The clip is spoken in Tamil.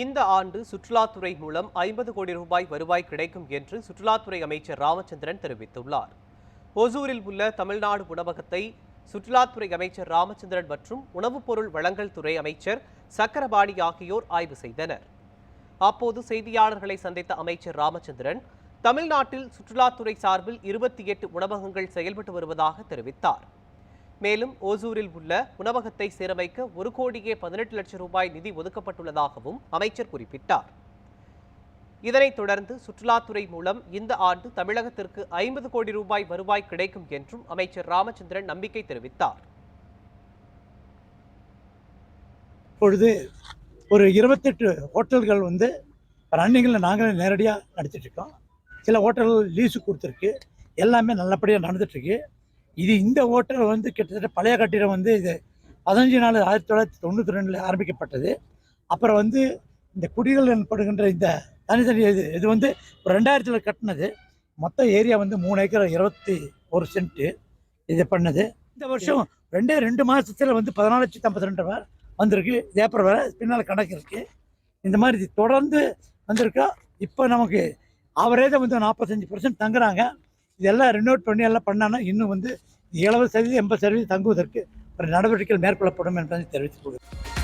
இந்த ஆண்டு சுற்றுலாத்துறை மூலம் 50 கோடி ரூபாய் வருவாய் கிடைக்கும் என்று சுற்றுலாத்துறை அமைச்சர் ராமச்சந்திரன் தெரிவித்துள்ளார். ஒசூரில் உள்ள தமிழ்நாடு உணவகத்தை சுற்றுலாத்துறை அமைச்சர் ராமச்சந்திரன் மற்றும் உணவுப் பொருள் வழங்கல் துறை அமைச்சர் சக்கரபாணி ஆகியோர் ஆய்வு செய்தனர். அப்போது செய்தியாளர்களை சந்தித்த அமைச்சர் ராமச்சந்திரன் தமிழ்நாட்டில் சுற்றுலாத்துறை சார்பில் 28 உணவகங்கள் செயல்பட்டு வருவதாக தெரிவித்தார். மேலும் ஓசூரில் உள்ள உணவகத்தை சீரமைக்க 1,18,00,000 ரூபாய் நிதி ஒதுக்கப்பட்டுள்ளதாகவும் அமைச்சர் குறிப்பிட்டார். இதனைத் தொடர்ந்து சுற்றுலாத்துறை மூலம் இந்த ஆண்டு தமிழகத்திற்கு 50 கோடி ரூபாய் வருவாய் கிடைக்கும் என்றும் அமைச்சர் ராமச்சந்திரன் நம்பிக்கை தெரிவித்தார். இப்பொழுது ஒரு 28 ஹோட்டல்கள் ரன்னிங்கில் நாங்கள் நேரடியாக நடத்திட்டு இருக்கோம். சில ஹோட்டல்கள் லீஸு கொடுத்துருக்கு, எல்லாமே நல்லபடியாக நடந்துட்டுருக்கு. இந்த ஹோட்டல் கிட்டத்தட்ட பழைய கட்டிடம் இது 15/4/1992 ஆரம்பிக்கப்பட்டது. அப்புறம் இந்த குடிகள் எனப்படுகின்ற இந்த தனித்தனி இது 2000 கட்டினது. மொத்த ஏரியா 3 ஏக்கர் 21 சென்ட் இது பண்ணது. இந்த வருஷம் 2 மாதத்தில் 14,52,000 வந்திருக்கு. இது ஏப்ரல் வரை பின்னால் கணக்கு இருக்குது. இந்த மாதிரி தொடர்ந்து வந்திருக்கா. இப்போ நமக்கு அவரேஜ் 45% தங்குறாங்க. இதெல்லாம் ரெனோவேட் பண்ணி எல்லாம் பண்ணான்னா இன்னும் 70% 80% தங்குவதற்கு ஒரு நடவடிக்கைகள் மேற்கொள்ளப்படும் என்பதை தெரிவித்துக் கொள்கிறேன்.